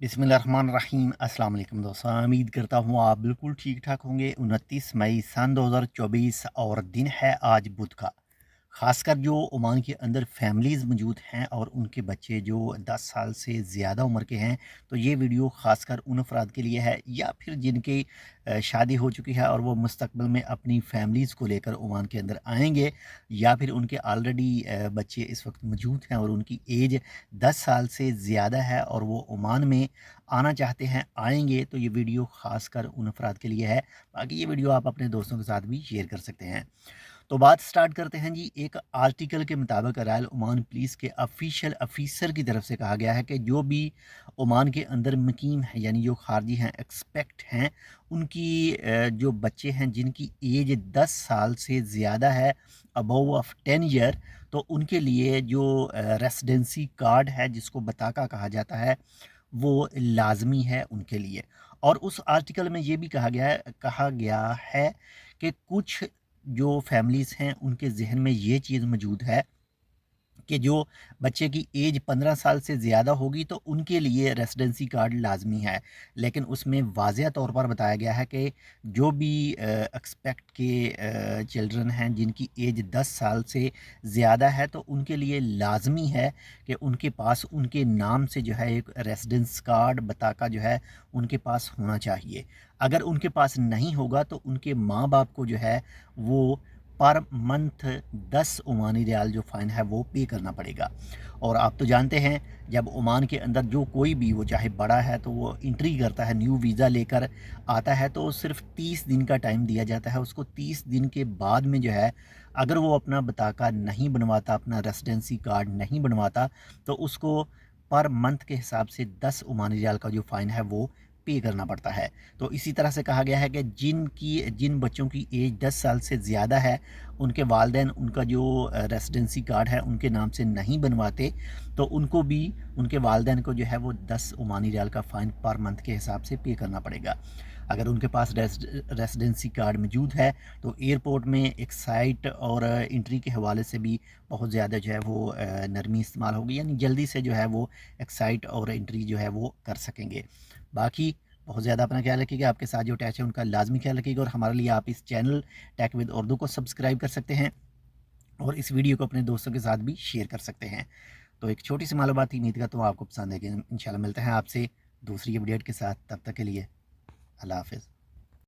बिस्मिल्लाहिर्रहमानिर्रहीम। अस्सलाम वालेकुम दोस्तों, उम्मीद करता हूँ आप बिल्कुल ठीक ठाक होंगे। 29 मई सन 2024 और दिन है आज बुध का। ख़ासकर जो ओमान के अंदर फैमिलीज़ मौजूद हैं और उनके बच्चे जो 10 साल से ज़्यादा उम्र के हैं, तो ये वीडियो ख़ासकर उन अफराद के लिए है या फिर जिनकी शादी हो चुकी है और वो मुस्तकबिल में अपनी फैमिलीज़ को लेकर ओमान के अंदर आएंगे, या फिर उनके ऑलरेडी बच्चे इस वक्त मौजूद हैं और उनकी एज 10 साल से ज़्यादा है और वो ओमान में आना चाहते हैं, आएंगे। तो ये वीडियो ख़ासकर उन अफराद के लिए है। बाकी ये वीडियो आप अपने दोस्तों के साथ भी शेयर कर सकते हैं। तो बात स्टार्ट करते हैं जी। एक आर्टिकल के मुताबिक रॉयल ओमान पुलिस के ऑफिशियल ऑफिसर की तरफ से कहा गया है कि जो भी ओमान के अंदर मुकीम है, यानी जो खारजी हैं, एक्सपेक्ट हैं, उनकी जो बच्चे हैं जिनकी एज 10 साल से ज़्यादा है, अबव ऑफ 10 ईयर, तो उनके लिए जो रेसिडेंसी कार्ड है जिसको बताका कहा जाता है, वो लाजमी है उनके लिए। और उस आर्टिकल में ये भी कहा गया है कि कुछ जो फैमिलीज़ हैं उनके जहन में ये चीज़ मौजूद है कि जो बच्चे की एज 15 साल से ज़्यादा होगी तो उनके लिए रेसिडेंसी कार्ड लाजमी है। लेकिन उसमें वाज़ेह तौर पर बताया गया है कि जो भी एक्सपेक्ट के चिल्ड्रन हैं जिनकी एज 10 साल से ज़्यादा है, तो उनके लिए लाजमी है कि उनके पास उनके नाम से जो है एक रेसिडेंस कार्ड बताका जो है उनके पास होना चाहिए। अगर उनके पास नहीं होगा तो उनके माँ बाप को जो है वो पर मंथ 10 ओमानी रियाल जो फ़ाइन है वो पे करना पड़ेगा। और आप तो जानते हैं, जब ओमान के अंदर जो कोई भी, वो चाहे बड़ा है, तो वो एंट्री करता है, न्यू वीज़ा लेकर आता है, तो सिर्फ 30 दिन का टाइम दिया जाता है उसको। 30 दिन के बाद में जो है, अगर वो अपना बताका नहीं बनवाता, अपना रेसिडेंसी कार्ड नहीं बनवाता, तो उसको पर मंथ के हिसाब से 10 ओमानी रियाल का जो फ़ाइन है वो पे करना पड़ता है। तो इसी तरह से कहा गया है कि जिन बच्चों की एज 10 साल से ज़्यादा है, उनके वालिदैन उनका जो रेसिडेंसी कार्ड है उनके नाम से नहीं बनवाते, तो उनको भी, उनके वालिदैन को जो है वो 10 ओमानी रियाल का फ़ाइन पर मंथ के हिसाब से पे करना पड़ेगा। अगर उनके पास रेसिडेंसी कार्ड मौजूद है तो एयरपोर्ट में एक साइट और एंट्री के हवाले से भी बहुत ज़्यादा जो है वो नरमी इस्तेमाल होगी, यानी जल्दी से जो है वो एक साइट और एंट्री जो है वो कर सकेंगे। बाकी बहुत ज़्यादा अपना ख्याल रखिएगा, आपके साथ जो अटैच है उनका लाजमी ख्याल रखिएगा, और हमारे लिए आप इस चैनल टेक विद उर्दू को सब्सक्राइब कर सकते हैं और इस वीडियो को अपने दोस्तों के साथ भी शेयर कर सकते हैं। तो एक छोटी सी मालूमात थी, उम्मीद करता हूँ आपको पसंद है। इंशाल्लाह मिलते हैं आपसे दूसरी अपडेट के साथ। तब तक के लिए अल्लाह हाफ़िज़।